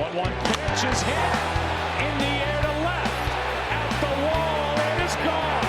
1-1 pitch is hit in the air to left. At the wall, it is gone.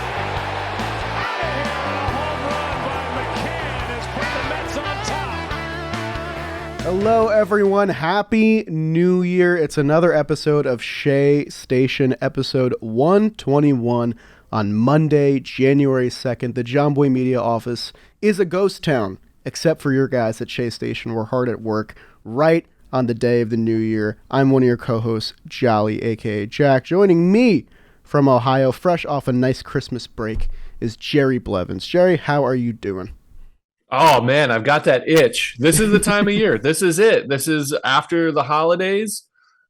Out of here, and a home run by McCann has put the Mets on top. Hello, everyone. Happy New Year. It's another episode of Shea Station, episode 121 on Monday, January 2nd. The John Boy Media office is a ghost town, except for your guys at Shea Station. We're hard at work right on the day of the new year. I'm one of your co-hosts, Jolly, a.k.a. Jack. Joining me from Ohio, fresh off a nice Christmas break, is Jerry Blevins. Jerry, how are you doing? Oh, man, I've got that itch. This is the time of year. This is it. This is after the holidays.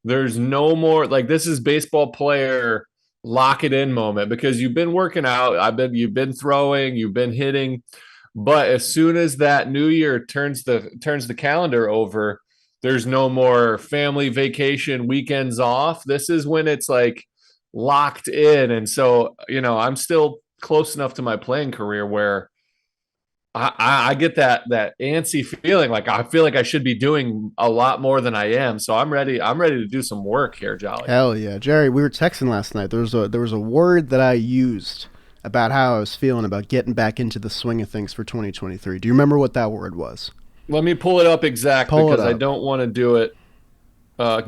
There's no more, this is baseball player lock it in moment because you've been working out. You've been throwing, you've been hitting. But as soon as that new year turns the calendar over, there's no more family vacation weekends off. This is when it's locked in. And so, I'm still close enough to my playing career where I get that antsy feeling. I feel like I should be doing a lot more than I am. So I'm ready to do some work here, Jolly. Hell yeah. Jerry, we were texting last night. There was a word that I used about how I was feeling about getting back into the swing of things for 2023. Do you remember what that word was? Let me pull it up exactly because I don't want to do it.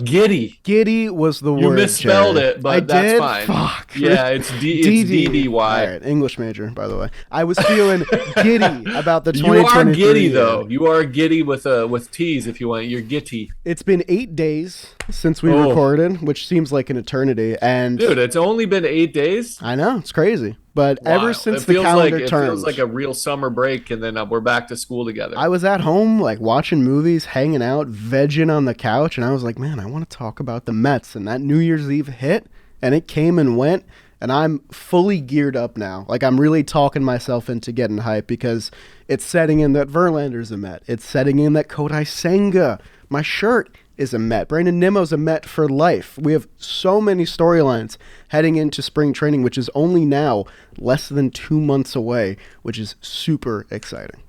Giddy. Giddy was the word. You misspelled Jerry. it, but that's fine. Fuck. Yeah, it's DDY. All right, English major, by the way. I was feeling giddy about the 2023. You are giddy though. You are giddy with T's if you want. You're giddy. It's been 8 days since we recorded, which seems like an eternity. And dude, it's only been 8 days. I know, it's crazy. But wow. Ever since the calendar turned, it feels like a real summer break, and then we're back to school together. I was at home, watching movies, hanging out, vegging on the couch, and I was like, man, I want to talk about the Mets. And that New Year's Eve hit, and it came and went, and I'm fully geared up now. I'm really talking myself into getting hyped because it's setting in that Verlander's a Met. It's setting in that Kodai Senga, my shirt, is a Met. Brandon Nimmo's a Met for life. We have so many storylines heading into spring training, which is only now less than 2 months away, which is super exciting.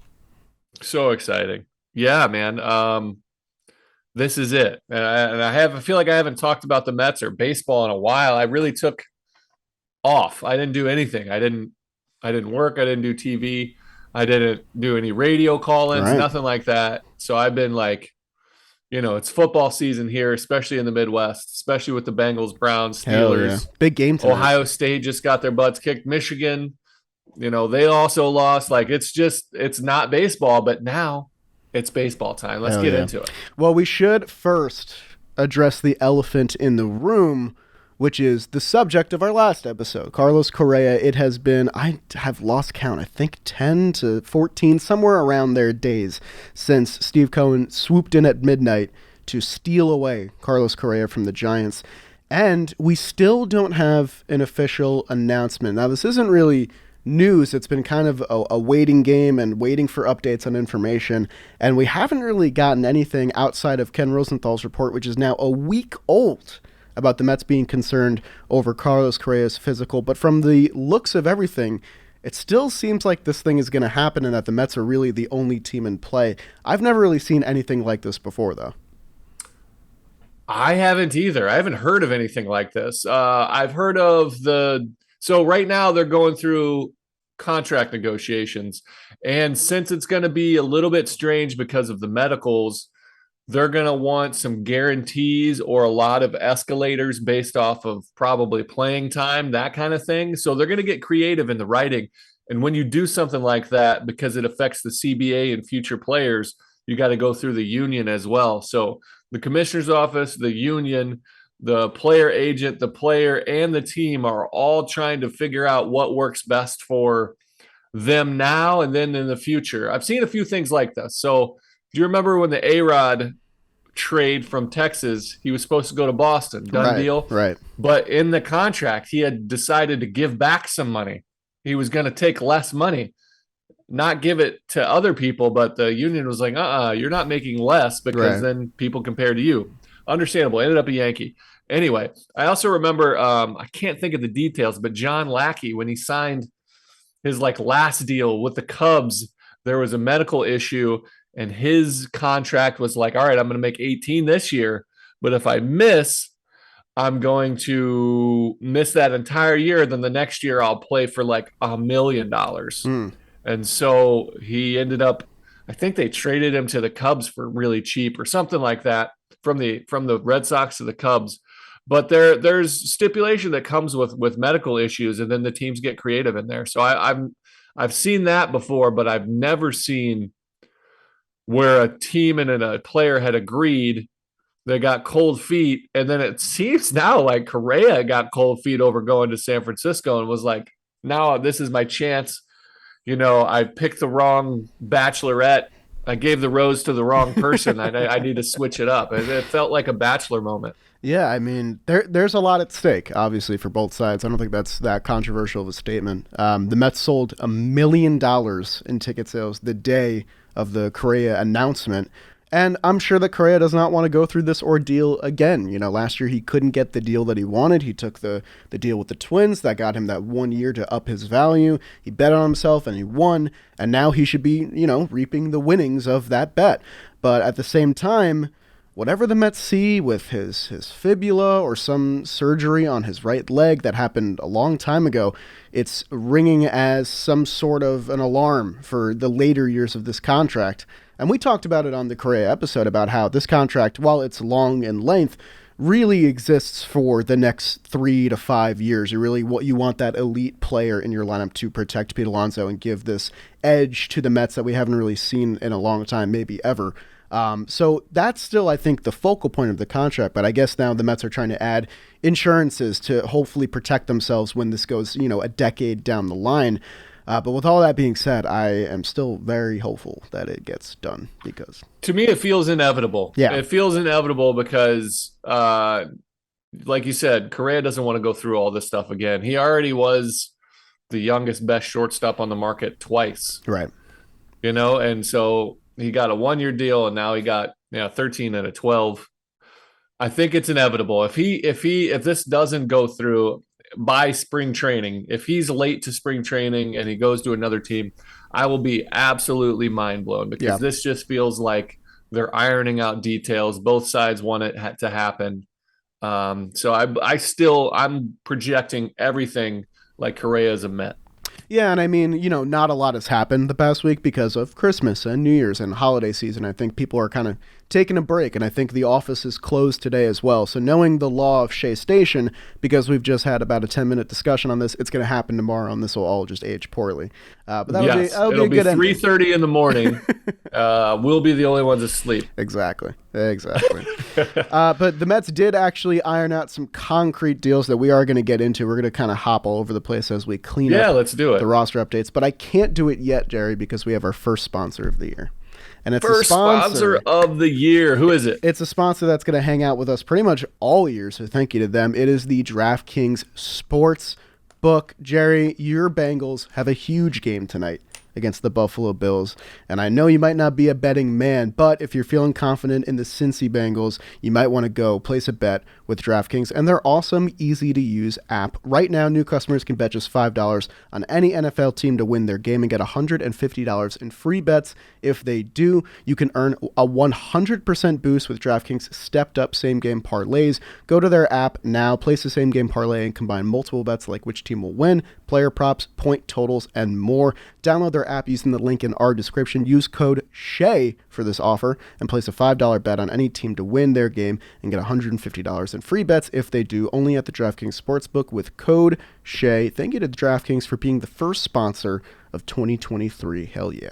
So exciting. Yeah, man. This is it. And I feel like I haven't talked about the Mets or baseball in a while. I really took off. I didn't do anything. I didn't work. I didn't do TV. I didn't do any radio call-ins, nothing like that. So I've been it's football season here, especially in the Midwest, especially with the Bengals, Browns, Steelers. Yeah. Big game tonight. Ohio State just got their butts kicked. Michigan, they also lost. It's not baseball, but now it's baseball time. Let's get into it. Well, we should first address the elephant in the room, which is the subject of our last episode, Carlos Correa. It has been, I have lost count, I think 10 to 14, somewhere around there days since Steve Cohen swooped in at midnight to steal away Carlos Correa from the Giants. And we still don't have an official announcement. Now, this isn't really news. It's been kind of a waiting game and waiting for updates on information. And we haven't really gotten anything outside of Ken Rosenthal's report, which is now a week old, about the Mets being concerned over Carlos Correa's physical. But from the looks of everything, it still seems like this thing is going to happen and that the Mets are really the only team in play. I've never really seen anything like this before, though. I haven't either. I haven't heard of anything like this. I've heard of so right now they're going through contract negotiations. And since it's going to be a little bit strange because of the medicals, they're going to want some guarantees or a lot of escalators based off of probably playing time, that kind of thing. So they're going to get creative in the writing. And when you do something like that, because it affects the CBA and future players, you got to go through the union as well. So the commissioner's office, the union, the player agent, the player, and the team are all trying to figure out what works best for them now and then in the future. I've seen a few things like this. So do you remember when the A-Rod trade from Texas, he was supposed to go to Boston, deal? Right. But in the contract, he had decided to give back some money. He was going to take less money, not give it to other people, but the union was like, you're not making less because then people compare to you. Understandable. Ended up a Yankee. Anyway, I also remember, I can't think of the details, but John Lackey, when he signed his last deal with the Cubs, there was a medical issue and his contract was all right, I'm going to make 18 this year, But if I miss, I'm going to miss that entire year. Then the next year I'll play for like $1 million. Mm. And so he ended up, I think they traded him to the Cubs for really cheap or something like that, from the Red Sox to the Cubs. But there's stipulation that comes with medical issues, and then the teams get creative in there. So I've seen that before, but I've never seen where a team and a player had agreed. They got cold feet, and then it seems now like Correa got cold feet over going to San Francisco and was like, now this is my chance. I picked the wrong bachelorette. I gave the rose to the wrong person. I need to switch it up. It felt like a Bachelor moment. Yeah, I mean, there's a lot at stake, obviously, for both sides. I don't think that's that controversial of a statement. The Mets sold $1 million in ticket sales the day of the Correa announcement. And I'm sure that Correa does not want to go through this ordeal again. Last year he couldn't get the deal that he wanted. He took the deal with the Twins. That got him that 1 year to up his value. He bet on himself and he won. And now he should be, reaping the winnings of that bet. But at the same time, whatever the Mets see with his fibula or some surgery on his right leg that happened a long time ago, it's ringing as some sort of an alarm for the later years of this contract. And we talked about it on the Correa episode about how this contract, while it's long in length, really exists for the next 3 to 5 years. You want that elite player in your lineup to protect Pete Alonso and give this edge to the Mets that we haven't really seen in a long time, maybe ever. So that's still, I think, the focal point of the contract. But I guess now the Mets are trying to add insurances to hopefully protect themselves when this goes, a decade down the line. But with all that being said, I am still very hopeful that it gets done because to me, it feels inevitable. Yeah. It feels inevitable because, like you said, Correa doesn't want to go through all this stuff again. He already was the youngest, best shortstop on the market twice. Right. And so he got a 1 year deal, and now he got 13 and a 12. I think it's inevitable. If this doesn't go through by spring training, if he's late to spring training and he goes to another team, I will be absolutely mind blown because this just feels like they're ironing out details. Both sides want it to happen. So I'm projecting everything like Correa is a Met. Yeah, and I mean, not a lot has happened the past week because of Christmas and New Year's and holiday season. I think people are kind of taking a break, and I think the office is closed today as well. So knowing the law of Shea Station, because we've just had about a 10-minute discussion on this, it's going to happen tomorrow, and this will all just age poorly. But that'll be a good ending. 3:30 in the morning. We'll be the only ones asleep. Exactly. But the Mets did actually iron out some concrete deals that we are going to get into. We're going to kind of hop all over the place as we clean up let's do it. The roster updates. But I can't do it yet, Jerry, because we have our first sponsor of the year. And it's First a sponsor of the year. Who is it? It's a sponsor that's going to hang out with us pretty much all year, so thank you to them. It is the DraftKings Sports Book. Jerry, your Bengals have a huge game tonight against the Buffalo Bills. And I know you might not be a betting man, but if you're feeling confident in the Cincy Bengals, you might want to go place a bet with DraftKings and their awesome, easy-to-use app. Right now, new customers can bet just $5 on any NFL team to win their game and get $150 in free bets. If they do, you can earn a 100% boost with DraftKings stepped-up same-game parlays. Go to their app now, place a same-game parlay, and combine multiple bets like which team will win, player props, point totals, and more. Download their app using the link in our description. Use code SHEA for this offer and place a $5 bet on any team to win their game and get $150 in free bets if they do, only at the DraftKings Sportsbook with code SHEA. Thank you to DraftKings for being the first sponsor of 2023. Hell yeah.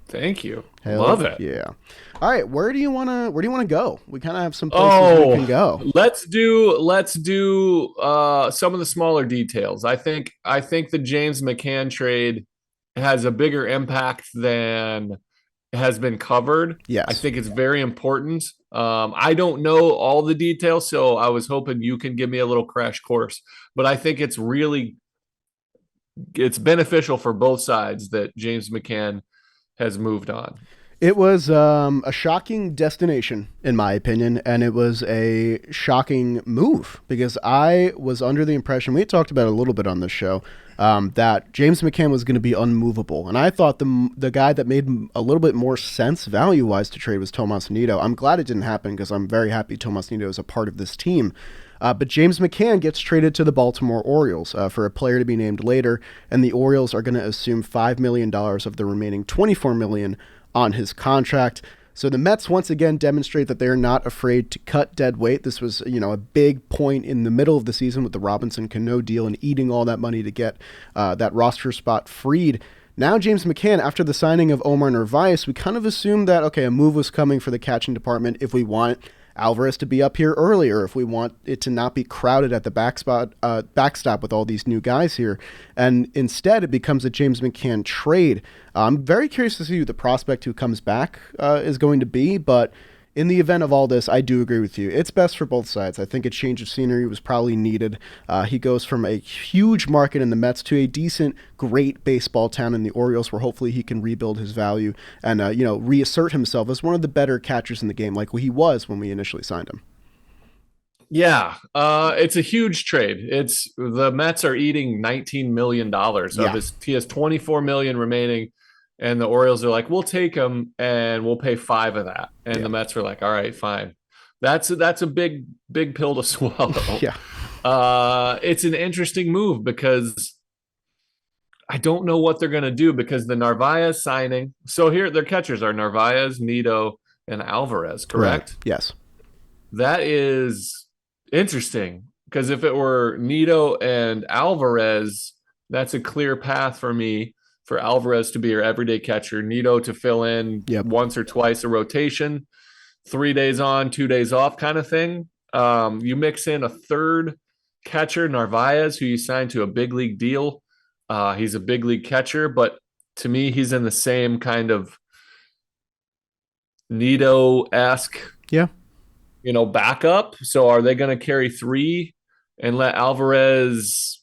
Thank you. Love it. Yeah. All right. Where do you want to go? We kind of have some places we can go. Let's do some of the smaller details. I think the James McCann trade has a bigger impact than has been covered. Yes. I think it's very important. I don't know all the details, so I was hoping you can give me a little crash course. But I think it's beneficial for both sides that James McCann has moved on. It was a shocking destination, in my opinion, and it was a shocking move because I was under the impression, we had talked about it a little bit on this show, that James McCann was going to be unmovable. And I thought the guy that made a little bit more sense value-wise to trade was Tomas Nido. I'm glad it didn't happen because I'm very happy Tomas Nido is a part of this team. But James McCann gets traded to the Baltimore Orioles for a player to be named later, and the Orioles are going to assume $5 million of the remaining $24 million on his contract. So the Mets once again demonstrate that they're not afraid to cut dead weight. This was, a big point in the middle of the season with the Robinson Cano deal and eating all that money to get that roster spot freed. Now James McCann, after the signing of Omar Narvaez, we kind of assumed that, okay, a move was coming for the catching department if we want Alvarez to be up here earlier, if we want it to not be crowded at the backstop with all these new guys here. And instead, it becomes a James McCann trade. I'm very curious to see who the prospect who comes back is going to be, but in the event of all this, I do agree with you. It's best for both sides. I think a change of scenery was probably needed. He goes from a huge market in the Mets to a decent, great baseball town in the Orioles, where hopefully he can rebuild his value and reassert himself as one of the better catchers in the game, like he was when we initially signed him. Yeah, it's a huge trade. It's the Mets are eating $19 million of his. He has $24 million remaining. And the Orioles are like, we'll take him and we'll pay 5 of that. And the Mets are like, all right, fine. That's a big pill to swallow. It's an interesting move because I don't know what they're going to do because the Narvaez signing. So here their catchers are Narvaez, Nido, and Alvarez, correct? Right. Yes. That is interesting because if it were Nido and Alvarez, that's a clear path for me. For Alvarez to be your everyday catcher, Nido to fill in once or twice a rotation, 3 days on, 2 days off kind of thing. You mix in a third catcher, Narvaez, who you signed to a big league deal. He's a big league catcher, but to me, he's in the same kind of Nido-esque, backup. So are they going to carry 3 and let Alvarez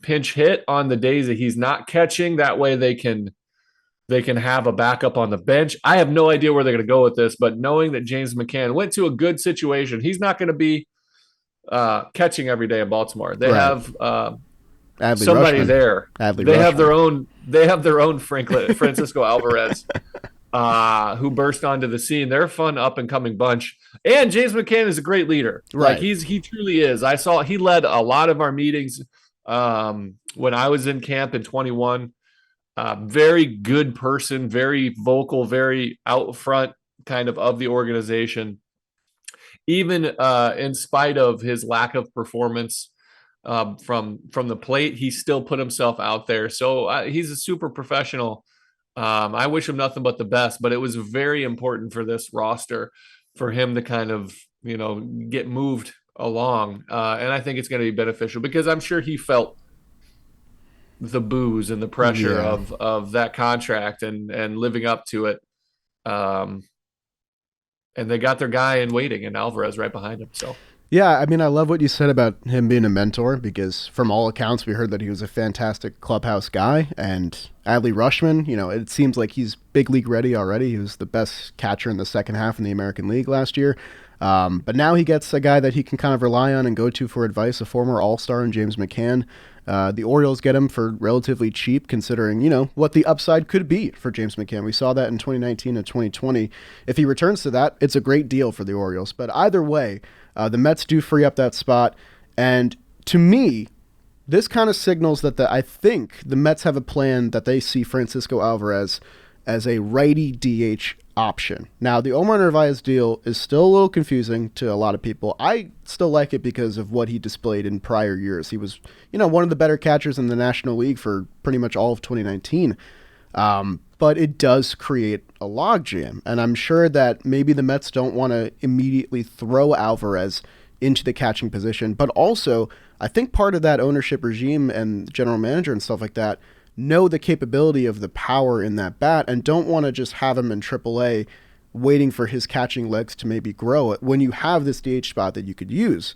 pinch hit on the days that he's not catching? That way they can have a backup on the bench. I have no idea where they're going to go with this, but knowing that James McCann went to a good situation, he's not going to be catching every day in Baltimore. They have somebody Rushman. there. They have their own Francisco Alvarez who burst onto the scene. They're a fun up and coming bunch. And James McCann is a great leader. Right. Like he truly is. I saw he led a lot of our meetings when I was in camp in 21. Very good person, very vocal, very out front kind of the organization. Even in spite of his lack of performance from the plate, he still put himself out there. So he's a super professional. I wish him nothing but the best, but it was very important for this roster for him to kind of, get moved along. And I think it's going to be beneficial because I'm sure he felt the booze and the pressure of that contract and living up to it. And they got their guy in waiting and Alvarez right behind him. So, yeah, I mean, I love what you said about him being a mentor because from all accounts, we heard that he was a fantastic clubhouse guy. And Adley Rutschman, it seems like he's big league ready already. He was the best catcher in the second half in the American League last year. But now he gets a guy that he can kind of rely on and go to for advice, a former All-Star in James McCann. The Orioles get him for relatively cheap considering, what the upside could be for James McCann. We saw that in 2019 and 2020. If he returns to that, it's a great deal for the Orioles. But either way, the Mets do free up that spot. And to me, this kind of signals that I think the Mets have a plan that they see Francisco Alvarez as a righty DH option. Now, the Omar Narvaez deal is still a little confusing to a lot of people. I still like it because of what he displayed in prior years. He was, one of the better catchers in the National League for pretty much all of 2019. But it does create a logjam. And I'm sure that maybe the Mets don't want to immediately throw Alvarez into the catching position. But also, I think part of that ownership regime and general manager and stuff like that know the capability of the power in that bat and don't want to just have him in AAA waiting for his catching legs to maybe grow when you have this DH spot that you could use.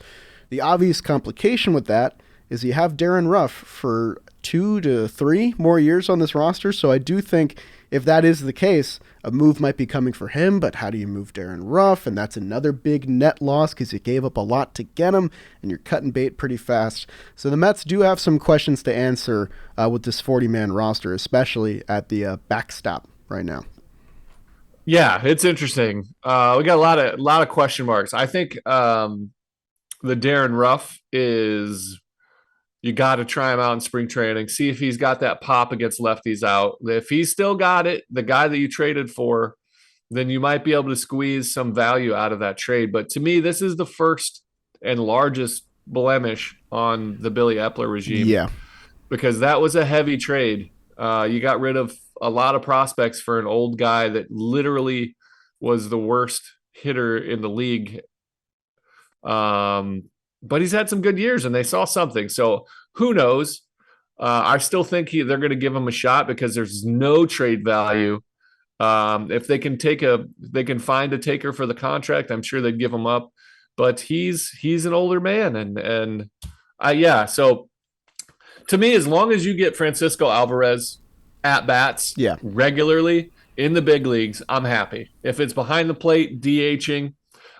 The obvious complication with that is you have Darren Ruff for 2 to 3 more years on this roster, so I do think if that is the case, a move might be coming for him, but how do you move Darren Ruff? And that's another big net loss because you gave up a lot to get him, and you're cutting bait pretty fast. So the Mets do have some questions to answer with this 40-man roster, especially at the backstop right now. Yeah, it's interesting. We got a lot of question marks. I think the Darren Ruff is, you got to try him out in spring training, see if he's got that pop against lefties out. If he's still got it, the guy that you traded for, then you might be able to squeeze some value out of that trade. But to me, this is the first and largest blemish on the Billy Epler regime. Yeah. Because that was a heavy trade. You got rid of a lot of prospects for an old guy that literally was the worst hitter in the league. But he's had some good years and they saw something. So who knows? I still think they're going to give him a shot because there's no trade value. If they can find a taker for the contract, I'm sure they'd give him up. But he's an older man, so to me, as long as you get Francisco Alvarez at bats regularly in the big leagues, I'm happy. If it's behind the plate, DHing,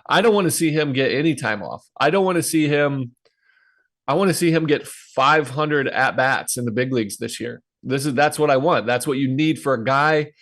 I don't want to see him get any time off. I want to see him get 500 at bats in the big leagues this year. That's what I want. That's what you need for a guy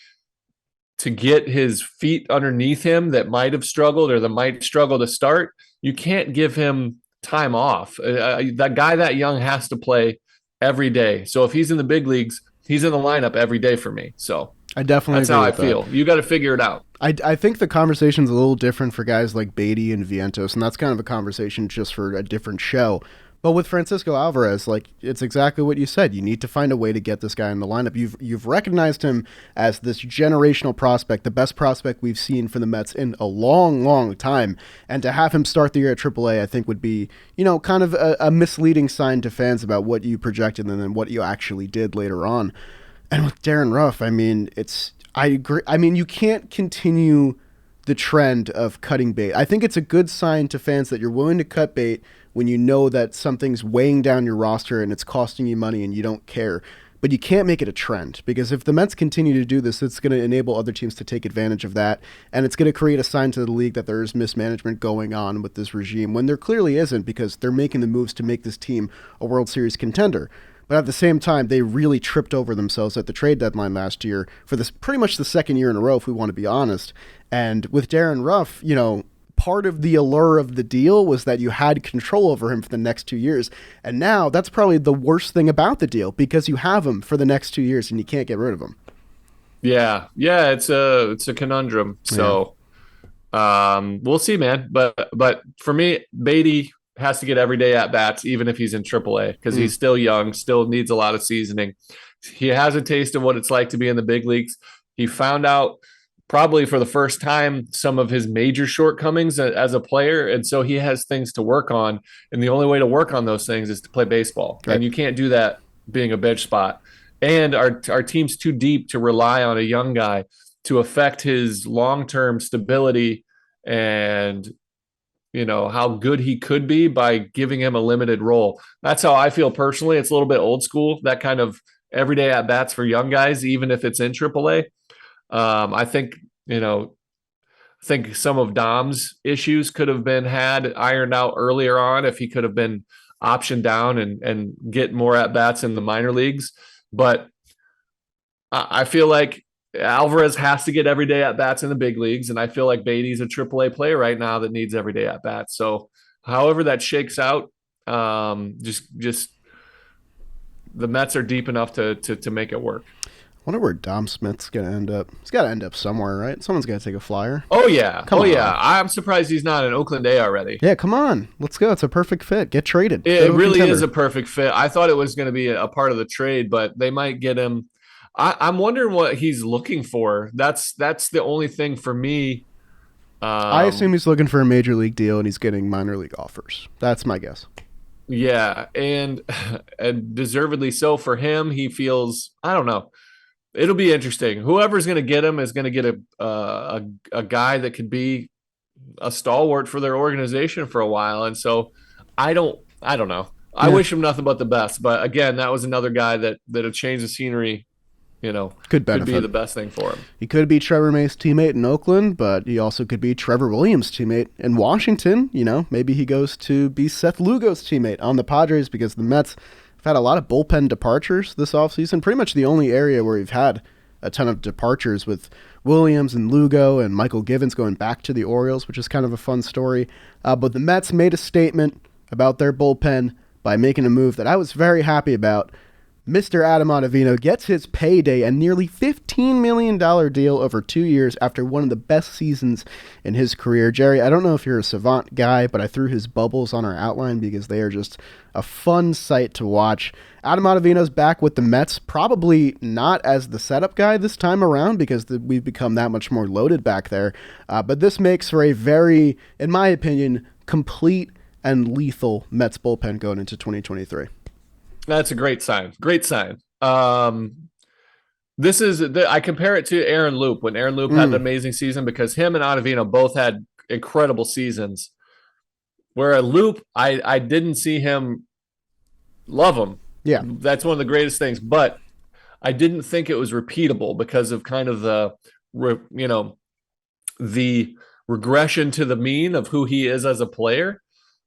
to get his feet underneath him that might have struggled or that might struggle to start. You can't give him time off. That guy that young has to play every day. So if he's in the big leagues, he's in the lineup every day for me. So I definitely that's how I feel. You got to figure it out. I think the conversation's a little different for guys like Beatty and Vientos, and that's kind of a conversation just for a different show. But with Francisco Alvarez, like, it's exactly what you said. You need to find a way to get this guy in the lineup. You've recognized him as this generational prospect, the best prospect we've seen for the Mets in a long, long time. And to have him start the year at AAA, I think would be, kind of a misleading sign to fans about what you projected and then what you actually did later on. And with Darren Ruff, I agree. I mean, you can't continue the trend of cutting bait. I think it's a good sign to fans that you're willing to cut bait when you know that something's weighing down your roster and it's costing you money and you don't care. But you can't make it a trend, because if the Mets continue to do this, it's going to enable other teams to take advantage of that, and it's going to create a sign to the league that there is mismanagement going on with this regime, when there clearly isn't, because they're making the moves to make this team a World Series contender. But at the same time, they really tripped over themselves at the trade deadline last year for this pretty much the second year in a row, if we want to be honest. And with Darren Ruff, part of the allure of the deal was that you had control over him for the next 2 years. And now that's probably the worst thing about the deal, because you have him for the next 2 years and you can't get rid of him. Yeah, it's a conundrum. So we'll see, man. But for me, Beatty has to get everyday at bats, even if he's in AAA, because he's still young, still needs a lot of seasoning. He has a taste of what it's like to be in the big leagues. He found out probably for the first time some of his major shortcomings as a player, and so he has things to work on. And the only way to work on those things is to play baseball, right. And you can't do that being a bench spot. And our team's too deep to rely on a young guy to affect his long-term stability and how good he could be by giving him a limited role. That's how I feel personally. It's a little bit old school, that kind of everyday at bats for young guys, even if it's in AAA. I think some of Dom's issues could have been ironed out earlier on if he could have been optioned down and get more at bats in the minor leagues. But I feel like Alvarez has to get everyday at bats in the big leagues, and I feel like Beatty's a AAA player right now that needs everyday at bats. So, however that shakes out, just the Mets are deep enough to make it work. I wonder where Dom Smith's going to end up. He's got to end up somewhere, right? Someone's got to take a flyer. Oh, yeah. Yeah. I'm surprised he's not in Oakland A already. Yeah, come on. Let's go. It's a perfect fit. Get traded. It really is a perfect fit. I thought it was going to be a part of the trade, but they might get him. I'm wondering what he's looking for. That's the only thing for me. I assume he's looking for a major league deal and he's getting minor league offers. That's my guess. Yeah, and deservedly so for him. He feels, I don't know. It'll be interesting. Whoever's going to get him is going to get a guy that could be a stalwart for their organization for a while. And so I don't know. I wish him nothing but the best. But again, that was another guy that a change of scenery could be benefit. the best thing for him. He could be Trevor May's teammate in Oakland, but he also could be Trevor Williams' teammate in Washington. Maybe he goes to be Seth Lugo's teammate on the Padres, because the Mets have had a lot of bullpen departures this offseason. Pretty much the only area where we've had a ton of departures, with Williams and Lugo and Michael Givens going back to the Orioles, which is kind of a fun story. But the Mets made a statement about their bullpen by making a move that I was very happy about. Mr. Adam Ottavino gets his payday, a nearly $15 million deal over 2 years after one of the best seasons in his career. Jerry, I don't know if you're a Savant guy, but I threw his bubbles on our outline because they are just a fun sight to watch. Adam Ottavino's back with the Mets, probably not as the setup guy this time around because we've become that much more loaded back there. But this makes for a very, in my opinion, complete and lethal Mets bullpen going into 2023. That's a great sign. Great sign. I compare it to Aaron Loop when Aaron Loop had an amazing season, because him and Ottavino both had incredible seasons. Where a Loop, I didn't see him love him. Yeah. That's one of the greatest things. But I didn't think it was repeatable because of kind of the regression to the mean of who he is as a player.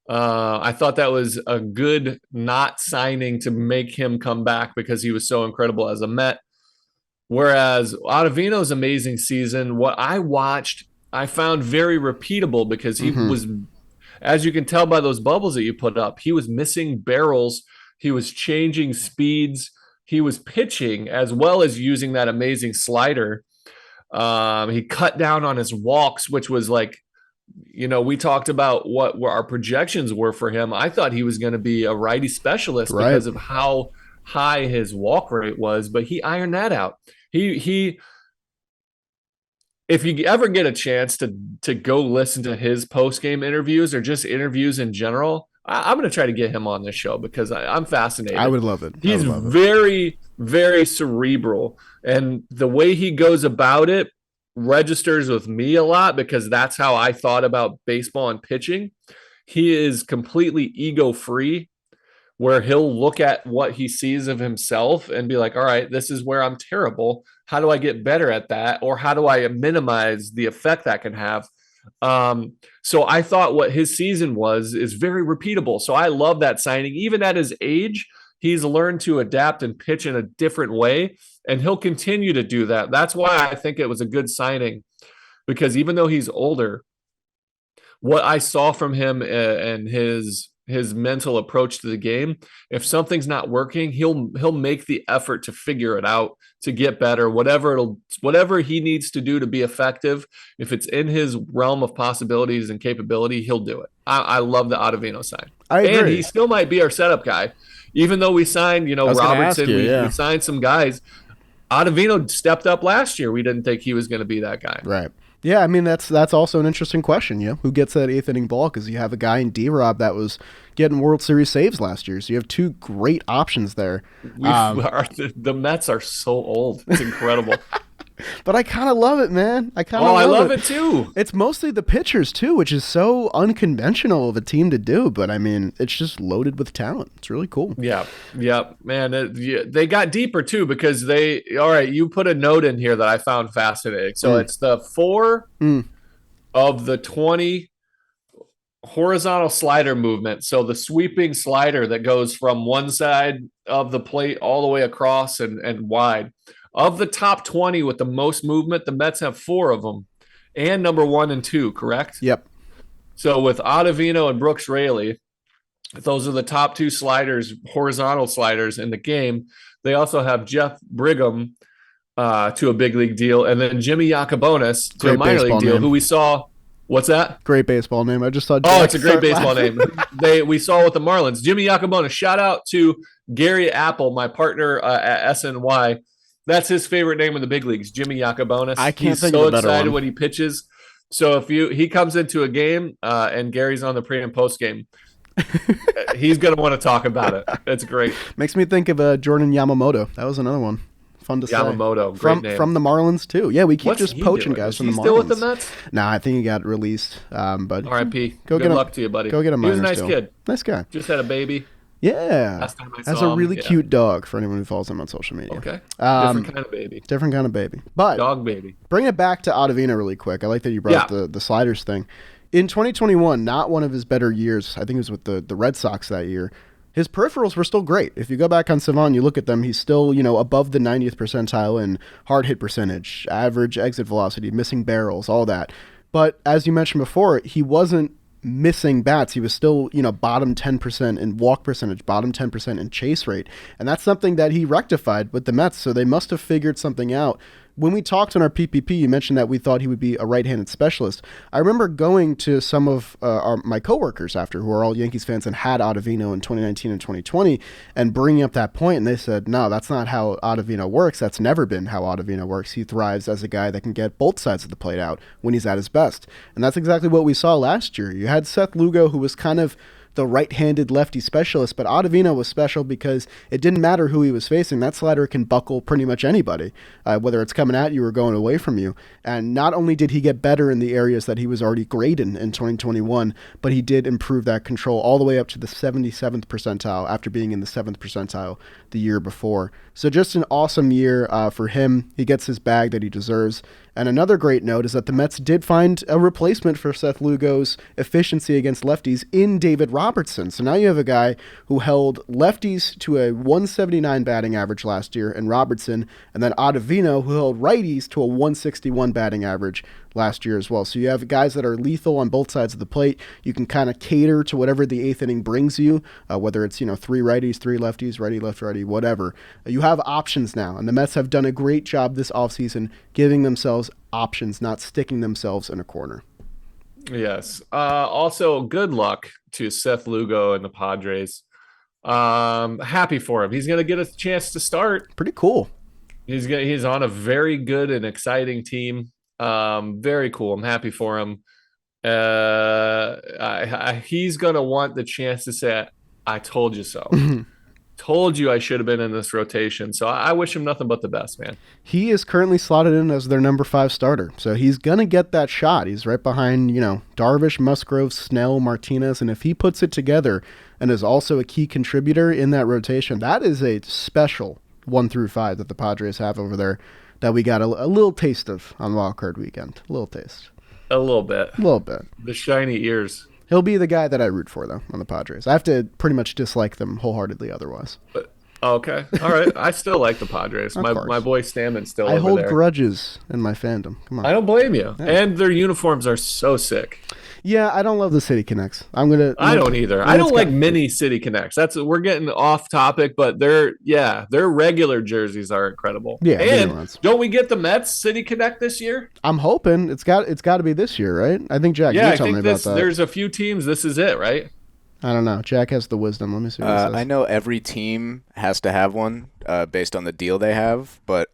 I thought that was a good not signing to make him come back because he was so incredible as a Met. Whereas Ottavino's amazing season, what I watched, I found very repeatable because he was, as you can tell by those bubbles that you put up, he was missing barrels. He was changing speeds. He was pitching as well as using that amazing slider. He cut down on his walks, which was like, we talked about what our projections were for him. I thought he was going to be a righty specialist because of how high his walk rate was, but he ironed that out. He if you ever get a chance to go listen to his post-game interviews or just interviews in general, I'm going to try to get him on this show because I'm fascinated. I would love it. He's very, very cerebral, and the way he goes about it registers with me a lot because that's how I thought about baseball and pitching. He is completely ego-free, where he'll look at what he sees of himself and be like, all right, this is where I'm terrible. How do I get better at that? Or how do I minimize the effect that can have? So I thought what his season is very repeatable. So I love that signing. Even at his age, he's learned to adapt and pitch in a different way, and he'll continue to do that. That's why I think it was a good signing, because even though he's older, what I saw from him and his mental approach to the game, if something's not working, he'll make the effort to figure it out, to get better, whatever he needs to do to be effective. If it's in his realm of possibilities and capability, he'll do it. I love the Ottavino sign. I agree. And he still might be our setup guy. Even though we signed, Robertson, we signed some guys. Ottavino stepped up last year. We didn't think he was going to be that guy. Right. Yeah, I mean, that's also an interesting question, who gets that eighth inning ball, because you have a guy in D-Rob that was getting World Series saves last year, so you have two great options there. The Mets are so old. It's incredible. But I kind of love it, man. I love it too. It's mostly the pitchers too, which is so unconventional of a team to do. But I mean, it's just loaded with talent. It's really cool. Yeah, man. They got deeper too because you put a note in here that I found fascinating. So it's the 4 of the 20 horizontal slider movement. So the sweeping slider that goes from one side of the plate all the way across and wide. Of the top 20 with the most movement, the Mets have 4 of them, and number 1 and 2, correct? Yep. So with Ottavino and Brooks Raley, those are the top 2 sliders, horizontal sliders in the game. They also have Jeff Brigham to a big league deal, and then Jimmy Yacobonis to a minor league deal, who we saw. What's that? Great baseball name. I just saw. It's a great baseball name. We saw with the Marlins. Jimmy Yacobonis. Shout out to Gary Apple, my partner at SNY. That's his favorite name in the big leagues, Jimmy Yacobonis. I can't think of a better one. He's so excited when he pitches. So if he comes into a game and Gary's on the pre and post game, he's going to want to talk about it. It's great. Makes me think of Jordan Yamamoto. That was another one. Fun to say. Yamamoto, great name. From the Marlins too. Yeah, we keep just poaching guys from the Marlins. Still with the Mets? Nah, I think he got released. But R.I.P. Good luck to you, buddy. Go get him. He was a nice kid. Nice guy. Just had a baby. Yeah. Last time I Has saw a him, really yeah. cute dog for anyone who follows him on social media. Okay. Different kind of baby. Different kind of baby. But Dog baby. bring it back to Ottavino really quick. I like that you brought up the sliders thing. In 2021, not one of his better years. I think it was with the Red Sox that year. His peripherals were still great. If you go back on Savant, you look at them, he's still, above the 90th percentile in hard hit percentage, average exit velocity, missing barrels, all that. But as you mentioned before, he wasn't missing bats. He was still, bottom 10% in walk percentage, bottom 10% in chase rate. And that's something that he rectified with the Mets. So they must have figured something out. When we talked on our PPP, you mentioned that we thought he would be a right-handed specialist. I remember going to some of my coworkers after, who are all Yankees fans and had Ottavino in 2019 and 2020, and bringing up that point, and they said, no, that's not how Ottavino works. That's never been how Ottavino works. He thrives as a guy that can get both sides of the plate out when he's at his best. And that's exactly what we saw last year. You had Seth Lugo, who was kind of the right-handed lefty specialist, but Ottavino was special because it didn't matter who he was facing. That slider can buckle pretty much anybody, whether it's coming at you or going away from you. And not only did he get better in the areas that he was already great in 2021, but he did improve that control all the way up to the 77th percentile after being in the 7th percentile the year before. So just an awesome year for him. He gets his bag that he deserves. And another great note is that the Mets did find a replacement for Seth Lugo's efficiency against lefties in David Robertson. So now you have a guy who held lefties to a 179 batting average last year in Robertson, and then Ottavino, who held righties to a 161 batting average last year as well. So you have guys that are lethal on both sides of the plate. You can kind of cater to whatever the eighth inning brings you, whether it's, 3 righties, 3 lefties, righty, left, righty, whatever. You have options now, and the Mets have done a great job this offseason giving themselves options, not sticking themselves in a corner. Yes. Also, good luck to Seth Lugo and the Padres. Happy for him. He's going to get a chance to start. Pretty cool. He's on a very good and exciting team. Very cool. I'm happy for him. He's going to want the chance to say, I told you so. Told you I should have been in this rotation. So I wish him nothing but the best, man. He is currently slotted in as their number 5 starter. So he's going to get that shot. He's right behind, Darvish, Musgrove, Snell, Martinez. And if he puts it together and is also a key contributor in that rotation, that is a special 1 through 5 that the Padres have over there that we got a little taste of on wildcard weekend. A little taste. A little bit. A little bit. The shiny ears. He'll be the guy that I root for, though, on the Padres. I have to pretty much dislike them wholeheartedly otherwise. Okay. All right. I still like the Padres. My boy Stammen's still over there. I hold grudges in my fandom. Come on. I don't blame you. Yeah. And their uniforms are so sick. Yeah, I don't love the City Connects. I don't either. I don't like mini City Connects. We're getting off topic, but their regular jerseys are incredible. Yeah, and don't we get the Mets City Connect this year? I'm hoping it's got to be this year, right? I think Jack. Yeah, you tell me about that. There's a few teams. This is it, right? I don't know. Jack has the wisdom. Let me see. What it says. I know every team has to have one based on the deal they have, but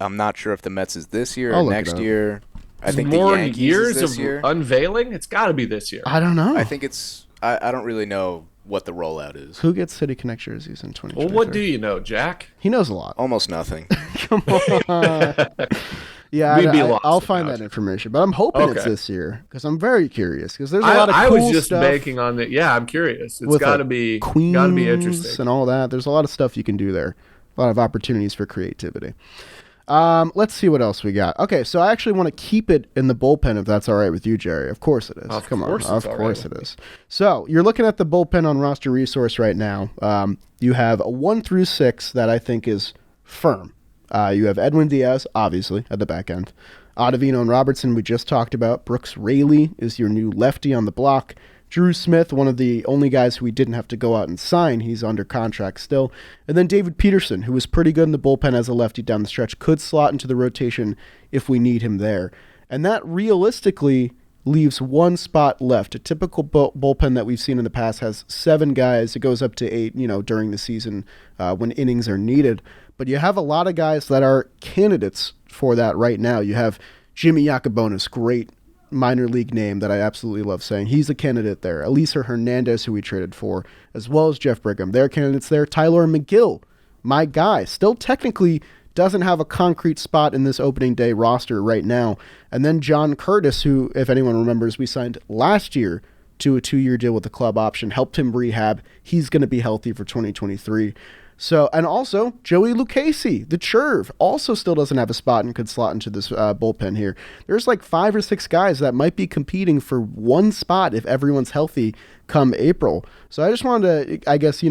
I'm not sure if the Mets is this year or next year. I think more the Yankees years is this of year. Unveiling. It's got to be this year. I don't know. I think it's. I don't really know what the rollout is. Who gets City Connect jerseys in 2023? Well, what do you know, Jack? He knows a lot. Almost nothing. Come on. Yeah, I'll find that information, but I'm hoping it's this year because I'm very curious because there's a lot of cool stuff. I was just banking on it. Yeah, I'm curious. It's got to be interesting and all that. There's a lot of stuff you can do there. A lot of opportunities for creativity. Let's see what else we got. Okay, so I actually want to keep it in the bullpen if that's all right with you, Jerry. Of course it is. Of course it is. So you're looking at the bullpen on Roster Resource right now. You have a 1 through 6 that I think is firm. You have Edwin Diaz, obviously, at the back end. Ottavino and Robertson, we just talked about. Brooks Raley is your new lefty on the block. Drew Smith, one of the only guys who we didn't have to go out and sign. He's under contract still. And then David Peterson, who was pretty good in the bullpen as a lefty down the stretch, could slot into the rotation if we need him there. And that realistically leaves one spot left. A typical bullpen that we've seen in the past has 7 guys. It goes up to 8, during the season when innings are needed. But you have a lot of guys that are candidates for that right now. You have Jimmy Yacobonis, great minor league name that I absolutely love saying. He's a candidate there. Elieser Hernandez, who we traded for, as well as Jeff Brigham. They're candidates there. Tyler McGill, my guy, still technically doesn't have a concrete spot in this opening day roster right now. And then John Curtis, who, if anyone remembers, we signed last year to a 2-year deal with the club option, helped him rehab. He's going to be healthy for 2023. So, and also Joey Lucchesi, the Churve, also still doesn't have a spot and could slot into this bullpen here. There's like 5 or 6 guys that might be competing for one spot if everyone's healthy come April. So I just wanted to, I guess,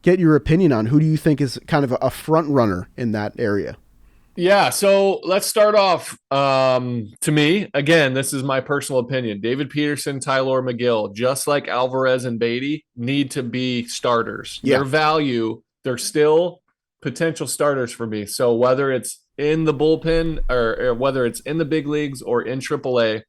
get your opinion on who do you think is kind of a front runner in that area? Yeah, so let's start off. To me, again, this is my personal opinion. David Peterson, Tylor Megill, just like Alvarez and Beatty, need to be starters. Yeah. Their value, they're still potential starters for me. So whether it's in the bullpen or whether it's in the big leagues or in AAA,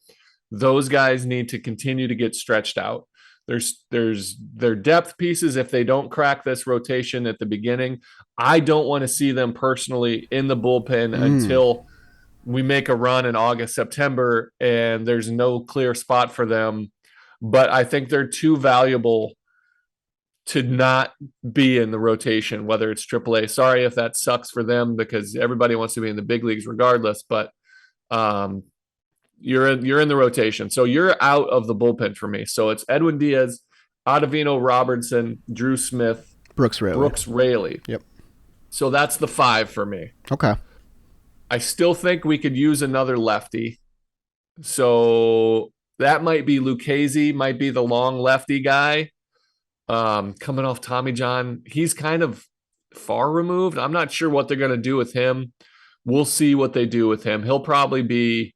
those guys need to continue to get stretched out. There's their depth pieces. If they don't crack this rotation at the beginning, I don't want to see them personally in the bullpen until we make a run in August, September, and there's no clear spot for them. But I think they're too valuable to not be in the rotation, whether it's AAA. Sorry if that sucks for them because everybody wants to be in the big leagues regardless, but you're in the rotation. So you're out of the bullpen for me. So it's Edwin Diaz, Ottavino Robertson, Drew Smith, Brooks Raley. Yep. So that's the 5 for me. Okay. I still think we could use another lefty. So that might be Lucchesi, might be the long lefty guy. Coming off Tommy John, he's kind of far removed. I'm not sure what they're going to do with him. We'll see what they do with him. He'll probably be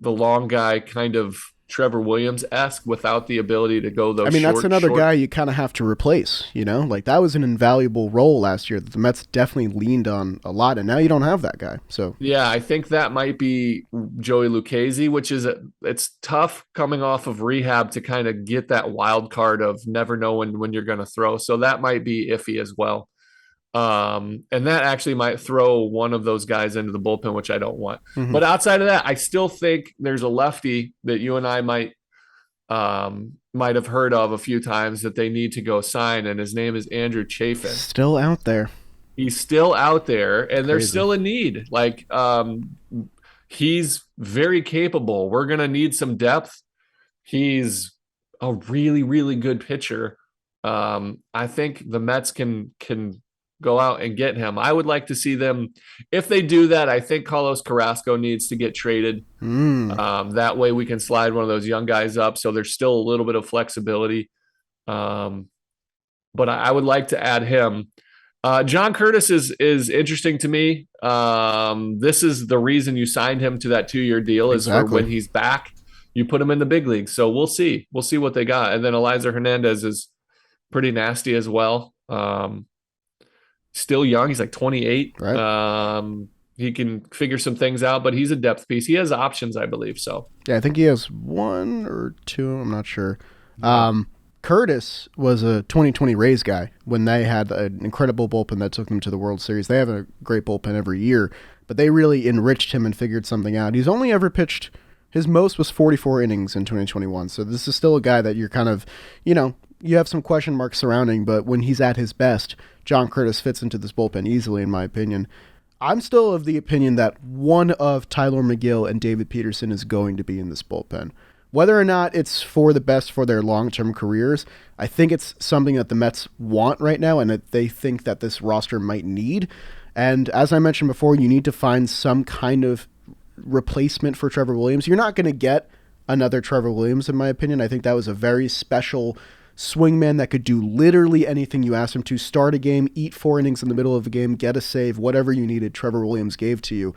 the long guy, kind of Trevor Williams-esque without the ability to go those that's another guy you kind of have to replace, Like that was an invaluable role last year that the Mets definitely leaned on a lot, and now you don't have that guy. So yeah, I think that might be Joey Lucchesi, which is it's tough coming off of rehab to kind of get that wild card of never knowing when you're going to throw. So that might be iffy as well. And that actually might throw one of those guys into the bullpen, which I don't want. But outside of that, I still think there's a lefty that you and I might have heard of a few times that they need to go sign, and his name is Andrew Chafin. Still out there. He's still out there, and Crazy. There's still a need. Like he's very capable. We're gonna need some depth. He's a really, really good pitcher. I think the Mets can go out and get him. I would like to see them. If they do that, I think Carlos Carrasco needs to get traded. That way we can slide one of those young guys up. So there's still a little bit of flexibility. But I would like to add him. John Curtis is interesting to me. This is the reason you signed him to that 2-year deal is for when he's back, you put him in the big league. So we'll see what they got. And then Eliza Hernandez is pretty nasty as well. Still young. He's like 28. Right. He can figure some things out, but he's a depth piece. He has options, I believe. So yeah, I think he has 1 or 2. I'm not sure. Curtis was a 2020 Rays guy when they had an incredible bullpen that took them to the World Series. They have a great bullpen every year, but they really enriched him and figured something out. He's only ever pitched, his most was 44 innings in 2021. So this is still a guy that you're kind of, you have some question marks surrounding, but when he's at his best, John Curtis fits into this bullpen easily, in my opinion. I'm still of the opinion that one of Tylor Megill and David Peterson is going to be in this bullpen. Whether or not it's for the best for their long-term careers, I think it's something that the Mets want right now and that they think that this roster might need. And as I mentioned before, you need to find some kind of replacement for Trevor Williams. You're not going to get another Trevor Williams, in my opinion. I think that was a very special swingman that could do literally anything you asked him to. Start a game, eat 4 innings in the middle of a game, get a save, whatever you needed, Trevor Williams gave to you.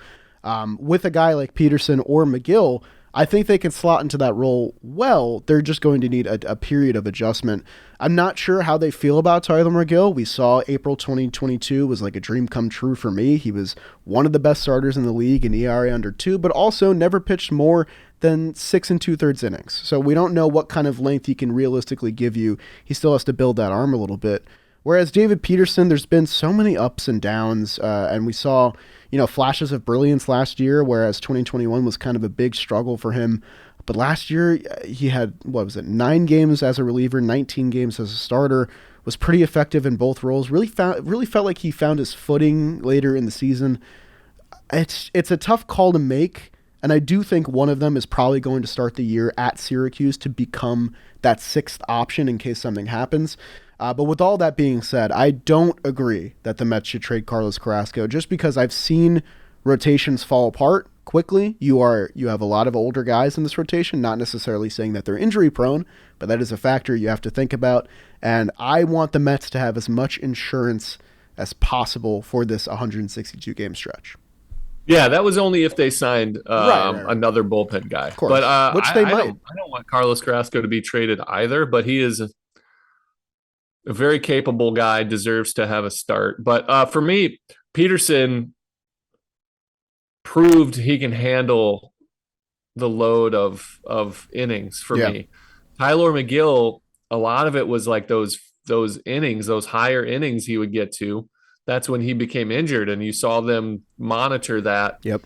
With a guy like Peterson or Megill, I think they can slot into that role well. They're just going to need a period of adjustment. I'm not sure how they feel about Tylor Megill. We saw April 2022 was like a dream come true for me. He was one of the best starters in the league in ERA under 2, but also never pitched more than 6 2/3 innings. So we don't know what kind of length he can realistically give you. He still has to build that arm a little bit. Whereas David Peterson, there's been so many ups and downs, and we saw, flashes of brilliance last year, whereas 2021 was kind of a big struggle for him. But last year, he had, 9 games as a reliever, 19 games as a starter, was pretty effective in both roles, really felt like he found his footing later in the season. It's a tough call to make And I do think one of them is probably going to start the year at Syracuse to become that sixth option in case something happens. But with all that being said, I don't agree that the Mets should trade Carlos Carrasco just because I've seen rotations fall apart quickly. You have a lot of older guys in this rotation, not necessarily saying that they're injury prone, but that is a factor you have to think about. And I want the Mets to have as much insurance as possible for this 162 game stretch. Yeah, that was only if they signed Right. another bullpen guy. Of course, but which they might. I don't want Carlos Carrasco to be traded either, but he is a very capable guy, deserves to have a start. But for me, Peterson proved he can handle the load of innings for me. Tyler McGill, a lot of it was like those innings, those higher innings he would get to. That's when he became injured, and you saw them monitor that. Yep.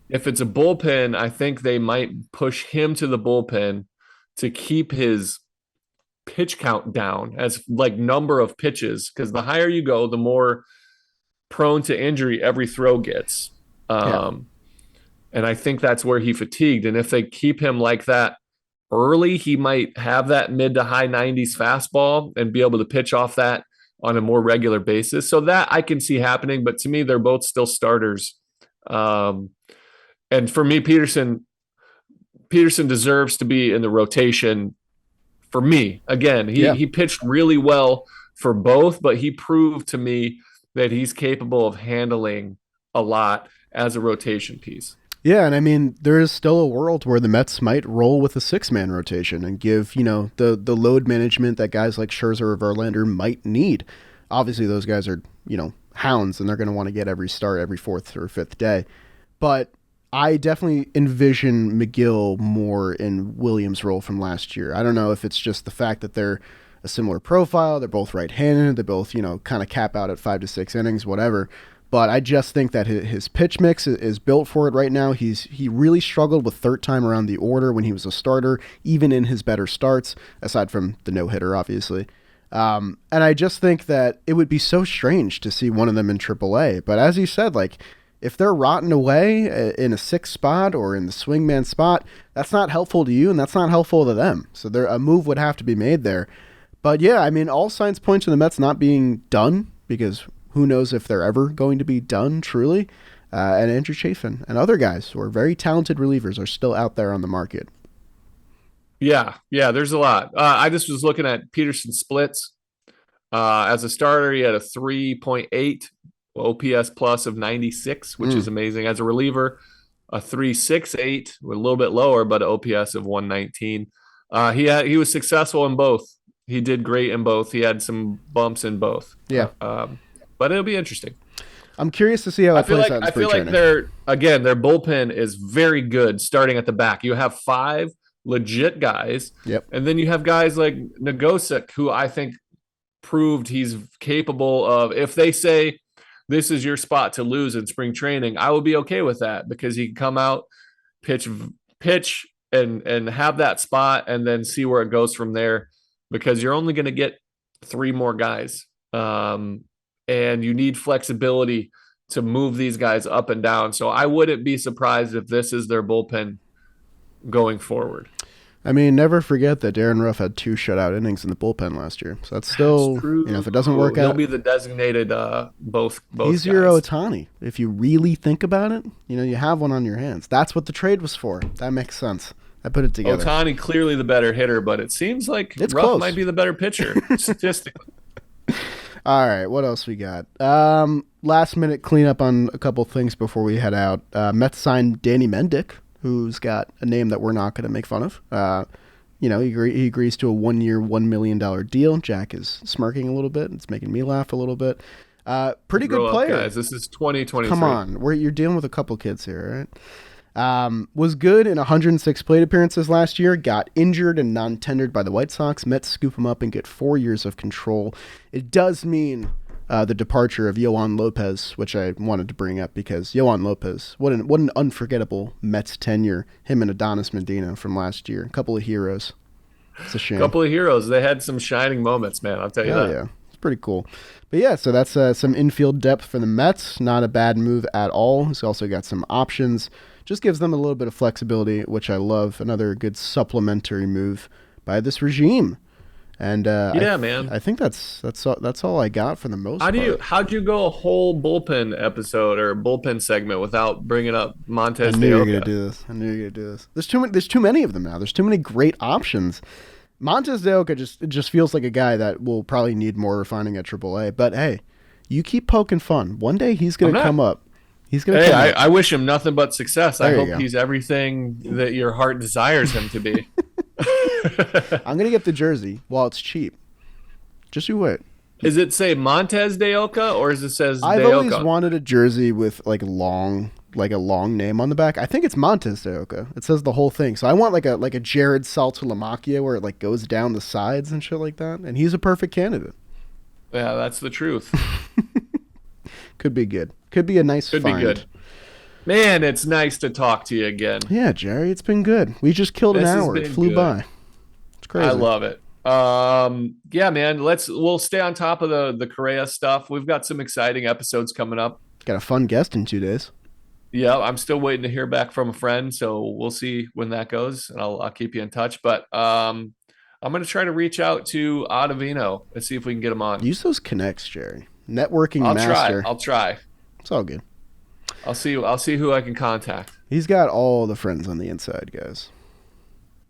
If it's a bullpen, I think they might push him to the bullpen to keep his pitch count down as like number of pitches, because the higher you go, the more prone to injury every throw gets. And I think that's where he fatigued. And if they keep him like that early, he might have that mid to high 90s fastball and be able to pitch off that on a more regular basis. So that I can see happening, but to me, they're both still starters. And for me, Peterson deserves to be in the rotation for me. Again, he pitched really well for both, but he proved to me that he's capable of handling a lot as a rotation piece. Yeah, and I mean, there is still a world where the Mets might roll with a six-man rotation and give, the load management that guys like Scherzer or Verlander might need. Obviously, those guys are, hounds, and they're going to want to get every start every fourth or fifth day. But I definitely envision McGill more in Williams' role from last year. I don't know if it's just the fact that they're a similar profile, they're both right-handed, they both, kind of cap out at 5 to 6 innings, whatever. But I just think that his pitch mix is built for it right now. He really struggled with third time around the order when he was a starter, even in his better starts, aside from the no-hitter, obviously. And I just think that it would be so strange to see one of them in AAA. But as you said, like, if they're rotting away in a sixth spot or in the swingman spot, that's not helpful to you and that's not helpful to them. So a move would have to be made there. But yeah, I mean, all signs point to the Mets not being done, because who knows if they're ever going to be done, truly. And Andrew Chafin and other guys who are very talented relievers are still out there on the market. Yeah, there's a lot. I just was looking at Peterson's splits. As a starter, he had a 3.8 OPS plus of 96, which is amazing. As a reliever, a 3.68, a little bit lower, but an OPS of 119. He was successful in both. He did great in both. He had some bumps in both. Yeah. But it'll be interesting. I'm curious to see how it plays out in spring training. Their bullpen is very good starting at the back. You have 5 legit guys. Yep. And then you have guys like Nagosic, who I think proved he's capable of, if they say this is your spot to lose in spring training, I would be okay with that, because he can come out, pitch and have that spot and then see where it goes from there, because you're only going to get 3 more guys. And you need flexibility to move these guys up and down. So I wouldn't be surprised if this is their bullpen going forward. I mean, never forget that Darren Ruff had 2 shutout innings in the bullpen last year. So that's still, if it doesn't work out, he'll be the designated both he's guys. your Ohtani. If you really think about it, you have one on your hands. That's what the trade was for. That makes sense. I put it together. Ohtani clearly the better hitter, but it seems like Ruff close. Might be the better pitcher statistically. All right, what else we got? Last minute cleanup on a couple things before we head out. Mets signed Danny Mendick, who's got a name that we're not going to make fun of. He agrees to a 1-year, $1 million deal. Jack is smirking a little bit. It's making me laugh a little bit. Pretty good player. Guys. This is 2023. Come on, you're dealing with a couple kids here, right? Was good in 106 plate appearances last year, got injured and non-tendered by the White Sox. Mets scoop him up and get 4 years of control. It does mean the departure of Yohan Lopez, which I wanted to bring up because Yohan Lopez, what an unforgettable Mets tenure, him and Adonis Medina from last year. A couple of heroes. It's a shame. A couple of heroes. They had some shining moments, man. I'll tell you that. Yeah. It's pretty cool. But yeah, so that's some infield depth for the Mets. Not a bad move at all. He's also got some options. just gives them a little bit of flexibility, which I love. Another good supplementary move by this regime. And man, I think that's all I got for the most part. How'd you go a whole bullpen episode or bullpen segment without bringing up Montez de Oca? I knew you were gonna do this. There's too many of them now. There's too many great options. Montez de Oca just feels like a guy that will probably need more refining at AAA. But hey, you keep poking fun. One day he's gonna come up. He's gonna. Hey, I wish him nothing but success. I hope go. he's everything that your heart desires him to be. I'm gonna get the jersey while it's cheap. Just you wait. Does it say Montez de Oca or does it says de Oca? I've always wanted a jersey with like a long name on the back. I think it's Montez de Oca. It says the whole thing. So I want like a Jared Saltalamacchia where it like goes down the sides and shit like that. And he's a perfect candidate. Yeah, that's the truth. Could be good. Could be a nice find. Could be good. Man, it's nice to talk to you again. Yeah, Jerry, it's been good. We just killed an hour. It flew by. It's crazy. I love it. Yeah, man. We'll stay on top of the Correa stuff. We've got some exciting episodes coming up. Got a fun guest in 2 days. Yeah, I'm still waiting to hear back from a friend, so we'll see when that goes, and I'll keep you in touch. But I'm gonna try to reach out to Ottavino and see if we can get him on. Use those connects, Jerry. Networking master. I'll try. It's all good. I'll see who I can contact. He's got all the friends on the inside, guys.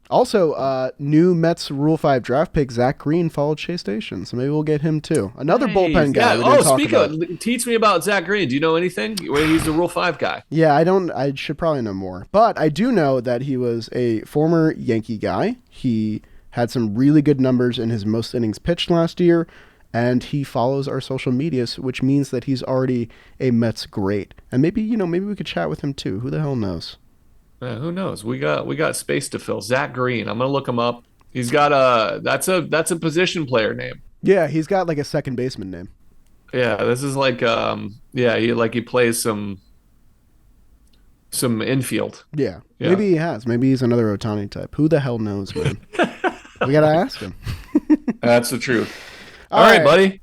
Also, new Mets Rule 5 draft pick Zach Green followed Shea Station, so maybe we'll get him too. Another bullpen guy. Yeah. Teach me about Zach Green. Do you know anything? He's the Rule 5 guy. Yeah, I should probably know more, but I do know that he was a former Yankee guy. He had some really good numbers in his most innings pitched last year. And he follows our social medias, which means that he's already a Mets great. And maybe we could chat with him too. Who the hell knows? Who knows? We got space to fill. Zach Green. I'm gonna look him up. He's got that's a position player name. Yeah, he's got like a second baseman name. Yeah, this is like he plays some infield. Yeah. Maybe he has. Maybe he's another Ohtani type. Who the hell knows, man? We gotta ask him. That's the truth. All right, buddy.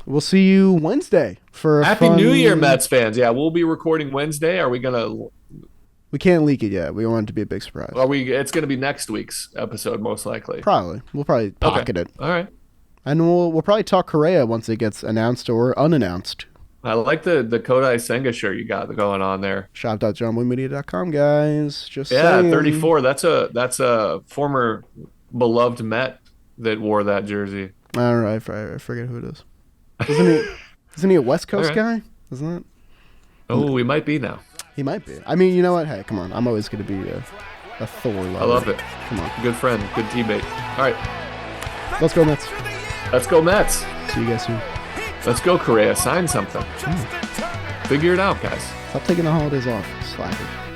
We'll see you Wednesday for a Happy New Year, Mets fans. Yeah, we'll be recording Wednesday. Are we gonna? We can't leak it yet. We want it to be a big surprise. It's gonna be next week's episode, most likely. Probably. We'll probably pocket it. All right. And we'll probably talk Correa once it gets announced or unannounced. I like the Kodai Senga shirt you got going on there. Shop.johnboymedia.com, guys. Just yeah, saying. 34. That's a former beloved Met that wore that jersey. All right, I forget who it is. Isn't he a West Coast guy? Isn't it? Oh, we might be now. He might be. I mean, you know what? Hey, come on. I'm always going to be a Thor lover. I love it. Come on. Good friend. Good teammate. All right. Let's go, Mets. Let's go, Mets. See you guys soon. Let's go, Correa. Sign something. Figure it out, guys. Stop taking the holidays off. Slacker.